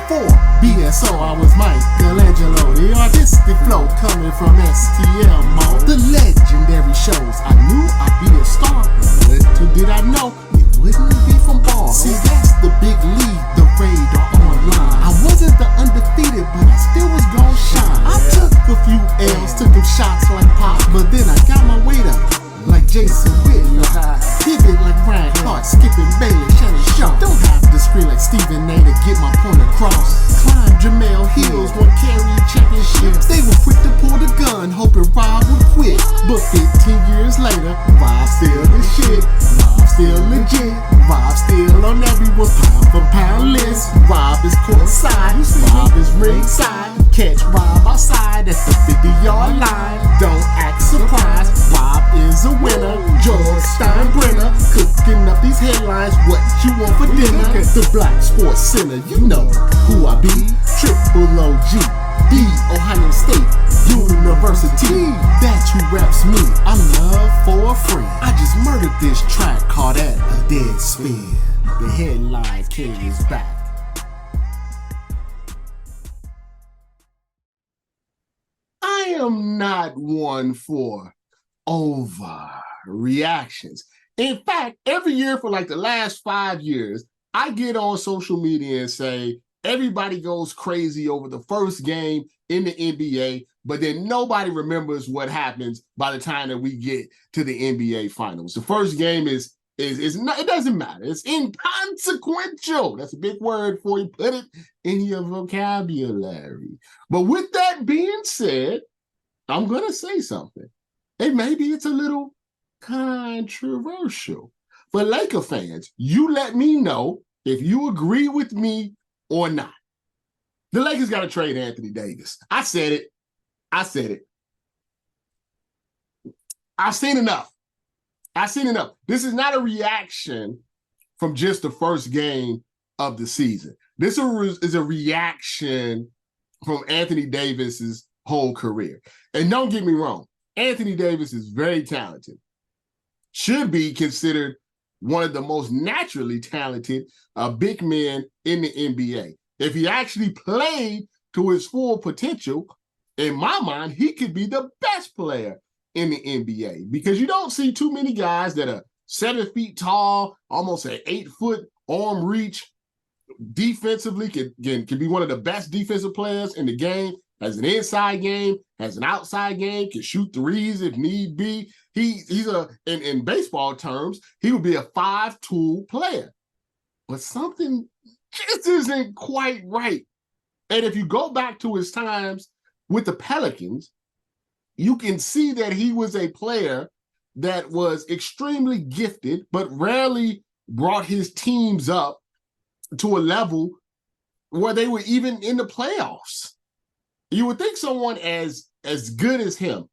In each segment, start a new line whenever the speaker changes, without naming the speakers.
before BSO, I was Michelangelo. The artistic flow coming from STL mode. The legendary shows, I knew I'd be a star, but little did I know it wouldn't be from ball. See, that's the big league, the radar online. I wasn't the undefeated, but I still was gon' shine. I took a few L's, took them shots like Pop, but then I got my weight up like Jason Whitlock. Pivot like Brian Clark, skipping Bailey, Shannon Sharp. Don't have to scream like Stephen A to get my point across. Climb Jamel Hills, won carry championships. They were quick to pull the gun, hoping Rob would quit. But 15 years later, Rob still the shit. Rob still legit. Rob still on everyone's pound for pound list. Rob is courtside, Rob is ringside. Catch Rob outside at the 50-yard line. Don't act surprised, Rob is a winner. George Steinbrenner cooking up these headlines. What you want for dinner? The Black Sports Center, you know who I be. Triple OG, the Ohio State University. That's who reps me. I'm love for a friend. I just murdered this track, call that a dead spin. The headline king is back. I am not one for overreactions. In fact, every year for like the last 5 years, I get on social media and say, everybody goes crazy over the first game in the NBA, but then nobody remembers what happens by the time that we get to the NBA Finals. The first game is not, it doesn't matter. It's inconsequential. That's a big word for you. Put it in your vocabulary. But with that being said, I'm going to say something. And maybe it's a little controversial. For Laker fans, you let me know if you agree with me or not. The Lakers got to trade Anthony Davis. I said it. I've seen enough. This is not a reaction from just the first game of the season. This is a reaction from Anthony Davis's whole career. And don't get me wrong, Anthony Davis is very talented. Should be considered one of the most naturally talented big men in the NBA. If he actually played to his full potential, in my mind, he could be the best player in the NBA because you don't see too many guys that are 7 feet tall, almost an 8-foot arm reach, defensively can be one of the best defensive players in the game, has an inside game, has an outside game, can shoot threes if need be. He's in baseball terms, he would be a 5-tool player. But something just isn't quite right. And if you go back to his times with the Pelicans, you can see that he was a player that was extremely gifted, but rarely brought his teams up to a level where they were even in the playoffs. You would think someone as good as him,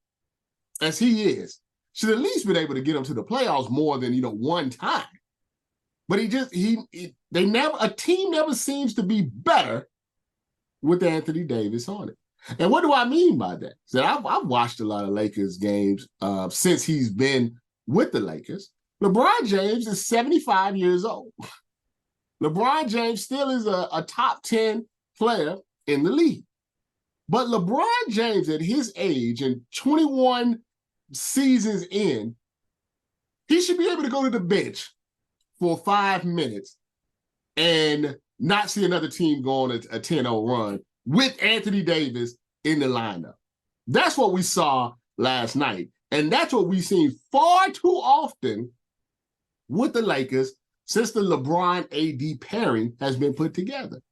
as he is, should at least been able to get him to the playoffs more than, one time. But a team never seems to be better with Anthony Davis on it. And what do I mean by that? So I've watched a lot of Lakers games since he's been with the Lakers. LeBron James is 75 years old. LeBron James still is a top 10 player in the league. But LeBron James at his age and 21 seasons in, he should be able to go to the bench for 5 minutes and not see another team go on a 10-0 run with Anthony Davis in the lineup. That's what we saw last night. And that's what we've seen far too often with the Lakers since the LeBron-AD pairing has been put together.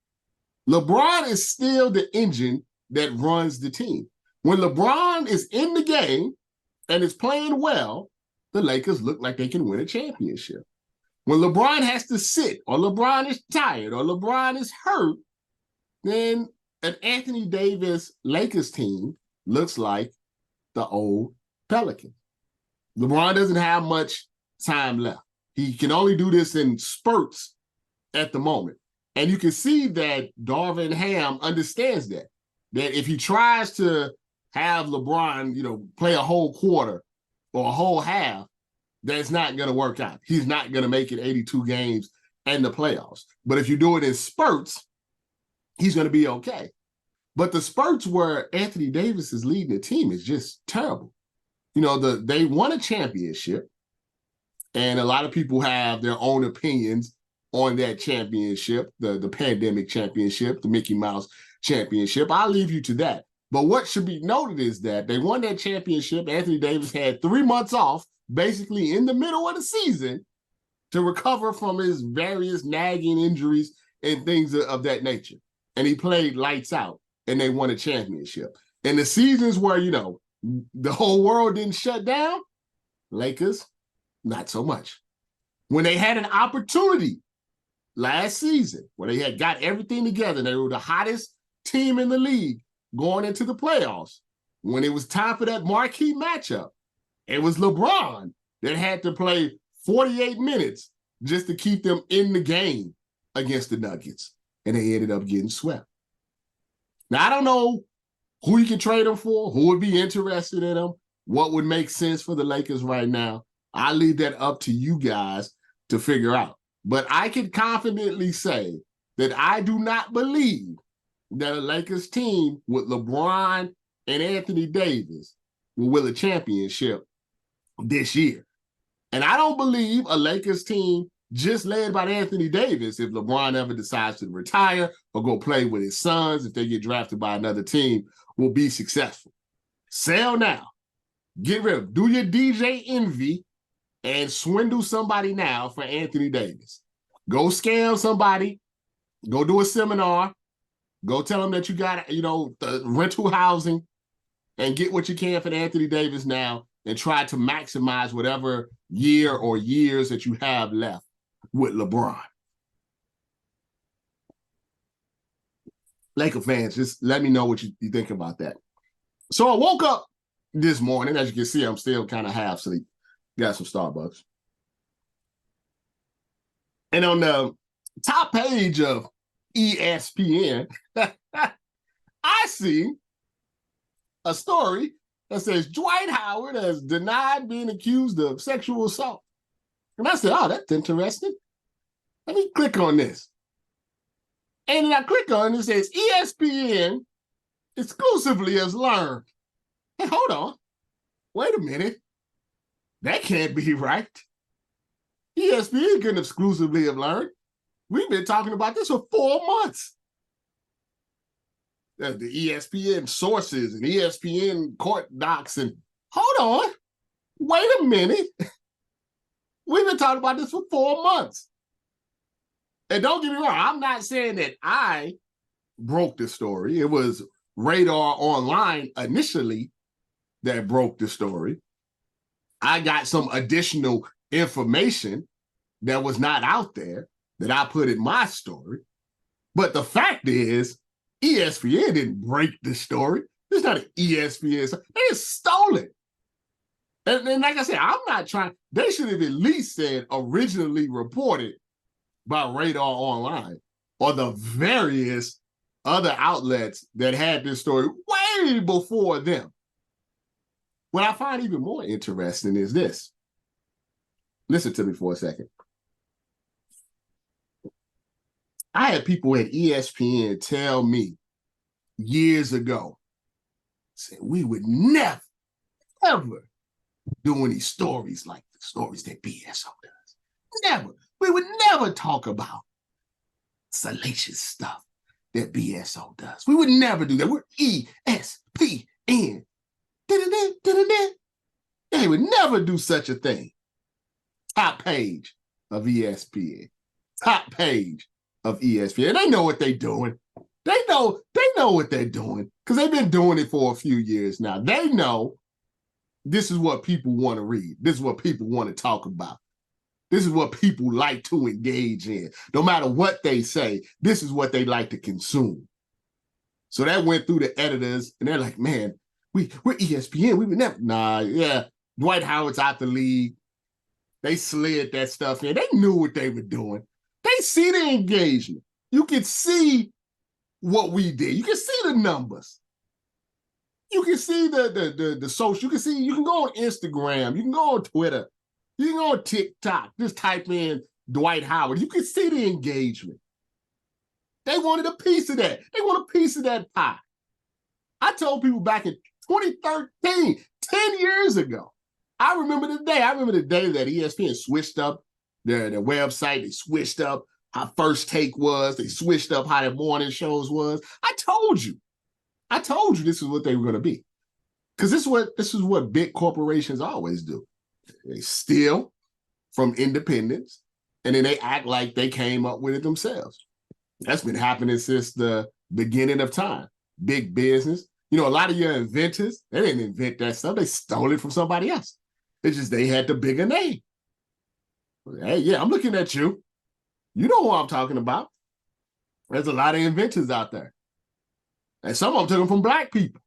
LeBron is still the engine that runs the team. When LeBron is in the game and is playing well, the Lakers look like they can win a championship. When LeBron has to sit, or LeBron is tired, or LeBron is hurt, then an Anthony Davis Lakers team looks like the old Pelicans. LeBron doesn't have much time left. He can only do this in spurts at the moment. And you can see that Darvin Ham understands that if he tries to have LeBron, play a whole quarter or a whole half, that's not going to work out. He's not going to make it 82 games and the playoffs. But if you do it in spurts, he's going to be okay. But the spurts where Anthony Davis is leading the team is just terrible. You know, they won a championship, and a lot of people have their own opinions on that championship, the pandemic championship, the Mickey Mouse championship. I'll leave you to that. But what should be noted is that they won that championship. Anthony Davis had 3 months off, basically in the middle of the season, to recover from his various nagging injuries and things of that nature. And he played lights out, and they won a championship. And the seasons where, you know, the whole world didn't shut down, Lakers, not so much. When they had an opportunity last season, where they had got everything together, they were the hottest team in the league going into the playoffs. When it was time for that marquee matchup, it was LeBron that had to play 48 minutes just to keep them in the game against the Nuggets. And they ended up getting swept. Now, I don't know who you can trade them for, who would be interested in them, what would make sense for the Lakers right now. I'll leave that up to you guys to figure out. But I can confidently say that I do not believe that a Lakers team with LeBron and Anthony Davis will win a championship this year. And I don't believe a Lakers team just led by Anthony Davis, if LeBron ever decides to retire or go play with his sons, if they get drafted by another team, will be successful. Sell now. Get rid of, do your DJ Envy and swindle somebody now for Anthony Davis. Go scam somebody. Go do a seminar. Go tell them that you got, you know, the rental housing, and get what you can for Anthony Davis now, and try to maximize whatever year or years that you have left with LeBron. Laker fans, just let me know what you think about that. So I woke up this morning. As you can see, I'm still kind of half asleep. Got some Starbucks. And on the top page of ESPN, I see a story that says Dwight Howard has denied being accused of sexual assault. And I said, oh, that's interesting. Let me click on this. And then I click on it, and it says ESPN exclusively has learned. Hey, hold on. Wait a minute. That can't be right. ESPN couldn't exclusively have learned. We've been talking about this for 4 months. The ESPN sources and ESPN court docs, and hold on. Wait a minute. We've been talking about this for 4 months. And don't get me wrong, I'm not saying that I broke the story. It was Radar Online initially that broke the story. I got some additional information that was not out there that I put in my story. But the fact is, ESPN didn't break the story. It's not an ESPN. They just stole it. And like I said, I'm not trying. They should have at least said originally reported by Radar Online or the various other outlets that had this story way before them. What I find even more interesting is this. Listen to me for a second. I had people at ESPN tell me years ago, say we would never, ever do any stories like the stories that BSO does. Never. We would never talk about salacious stuff that BSO does. We would never do that. We're ESPN. They would never do such a thing. Top page of ESPN. Top page of ESPN. They know what they're doing. They know what they're doing because they've been doing it for a few years now. They know this is what people want to read. This is what people want to talk about. This is what people like to engage in. No matter what they say, this is what they like to consume. So that went through the editors, and they're like, man, we're ESPN. We would never. Nah, yeah. Dwight Howard's out the league. They slid that stuff in. They knew what they were doing. They see the engagement. You can see what we did. You can see the numbers. You can see the social. You can go on Instagram. You can go on Twitter. You can go on TikTok. Just type in Dwight Howard. You can see the engagement. They wanted a piece of that. They want a piece of that pie. I told people back in 2013, 10 years ago, I remember the day that ESPN switched up their website. They switched up how First Take was. They switched up how their morning shows was. I told you this is what they were going to be. Because this is what big corporations always do. They steal from independents, and then they act like they came up with it themselves. That's been happening since the beginning of time. Big business. You know, a lot of your inventors, they didn't invent that stuff. They stole it from somebody else. It's just they had the bigger name. Hey, yeah, I'm looking at you. You know who I'm talking about. There's a lot of inventors out there. And some of them took them from black people.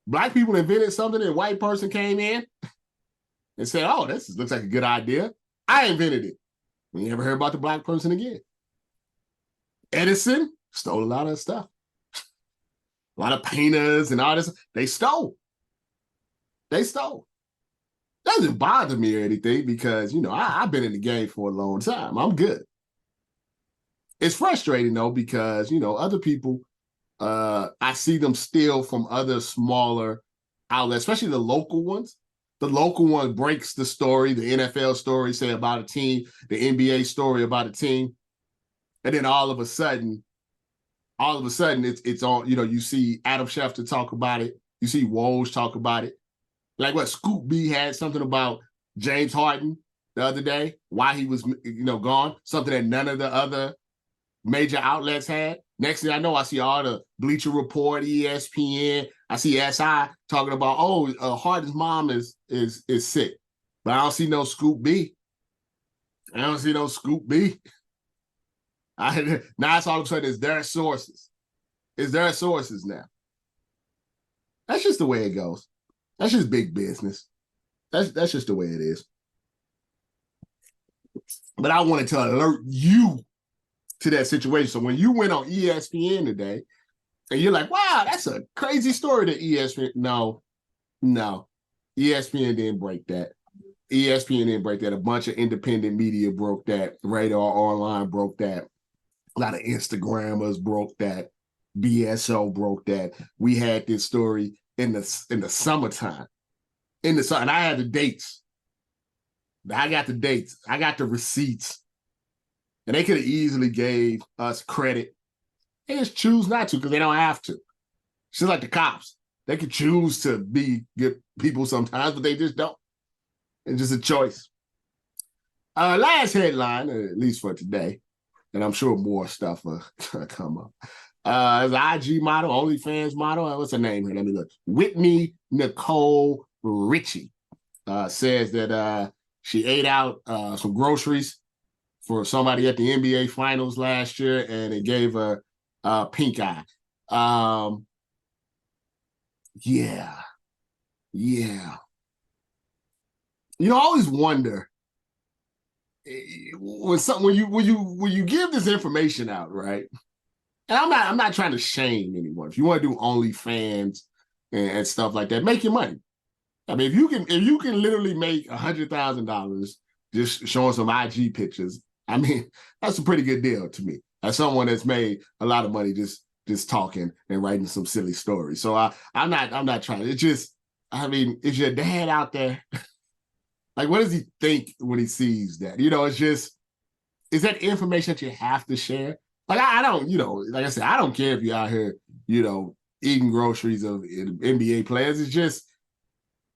Black people invented something and a white person came in and said, oh, this looks like a good idea. I invented it. You never heard about the black person again. Edison stole a lot of stuff. A lot of painters and all this. They stole. Doesn't bother me or anything because, you know, I've been in the game for a long time. I'm good. It's frustrating, though, because, you know, other people, I see them steal from other smaller outlets, especially the local ones. The local one breaks the story, the NFL story, say about a team, the NBA story about a team. And then all of a sudden, it's all, you know, you see Adam Schefter talk about it. You see Woj talk about it. Like what Scoop B had something about James Harden the other day, why he was, you know, gone, something that none of the other major outlets had. Next thing I know, I see all the Bleacher Report, ESPN. I see SI talking about, Harden's mom is sick. But I don't see no Scoop B. Now it's all of a sudden it's their sources. It's their sources now. That's just the way it goes. That's just big business. That's just the way it is. But I wanted to alert you to that situation. So when you went on ESPN today, and you're like, wow, that's a crazy story to ESPN. No. ESPN didn't break that. A bunch of independent media broke that. Radar Online broke that. A lot of Instagrammers broke that. BSO broke that. We had this story in the summertime. And I had the dates. I got the dates. I got the receipts. And they could have easily gave us credit. They just choose not to because they don't have to. It's just like the cops. They could choose to be good people sometimes, but they just don't. It's just a choice. Last headline, at least for today, and I'm sure more stuff will come up. Is an IG model, OnlyFans model. What's her name here? Let me look. Whitney Nicole Ritchie says that she ate out some groceries for somebody at the NBA Finals last year, and it gave her pink eye. Yeah. You know, I always wonder when you give this information out, right? And I'm not trying to shame anyone. If you want to do OnlyFans and stuff like that, make your money. I mean, if you can literally make $100,000 just showing some IG pictures, I mean, that's a pretty good deal to me. As someone that's made a lot of money just talking and writing some silly stories. So I'm not trying. It's just, I mean, is your dad out there? Like, what does he think when he sees that? You know, it's just, is that information that you have to share? Like, I don't, you know, like I said, I don't care if you're out here, you know, eating groceries of NBA players. It's just,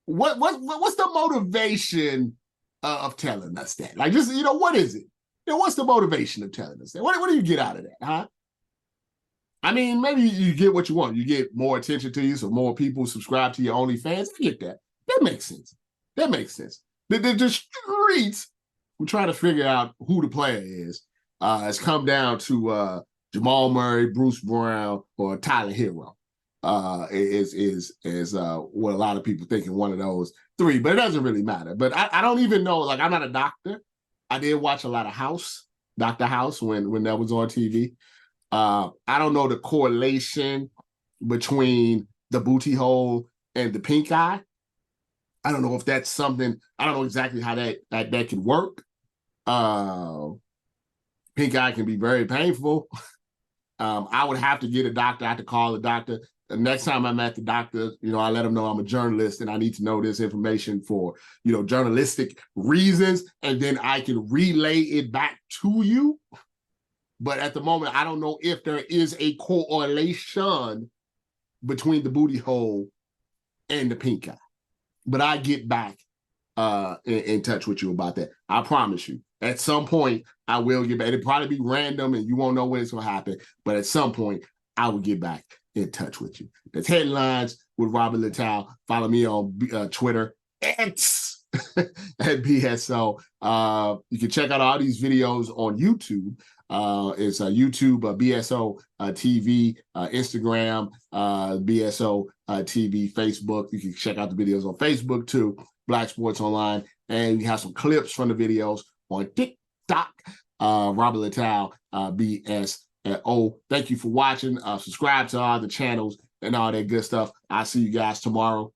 what's the motivation of telling us that? Like, just, you know, what is it? You know, what's the motivation of telling us that? What do you get out of that, huh? I mean, maybe you get what you want. You get more attention to you, so more people subscribe to your OnlyFans. I get that. That makes sense. The streets, we're trying to figure out who the player is. It's come down to Jamal Murray, Bruce Brown, or Tyler Hero. Is what a lot of people think in one of those three, but it doesn't really matter. But I don't even know. Like, I'm not a doctor. I did watch a lot of Dr. House when that was on TV. I don't know the correlation between the booty hole and the pink eye. I don't know if that's something. I don't know exactly how that can work. Pink eye can be very painful. I would have to get a doctor. I have to call the doctor. The next time I'm at the doctor, I let them know I'm a journalist and I need to know this information for, journalistic reasons, and then I can relay it back to you. But at the moment, I don't know if there is a correlation between the booty hole and the pink eye. But I get back in touch with you about that. I promise you. At some point, I will get back. It'll probably be random and you won't know when it's going to happen. But at some point, I will get back in touch with you. That's Headlines with Robert Littal. Follow me on Twitter, X, at BSO. You can check out all these videos on YouTube. It's YouTube, BSO TV, Instagram, BSO TV, Facebook. You can check out the videos on Facebook too, Black Sports Online. And we have some clips from the videos on TikTok. Robert Littal, BSO. Thank you for watching. Subscribe to all the channels and all that good stuff. I'll see you guys tomorrow.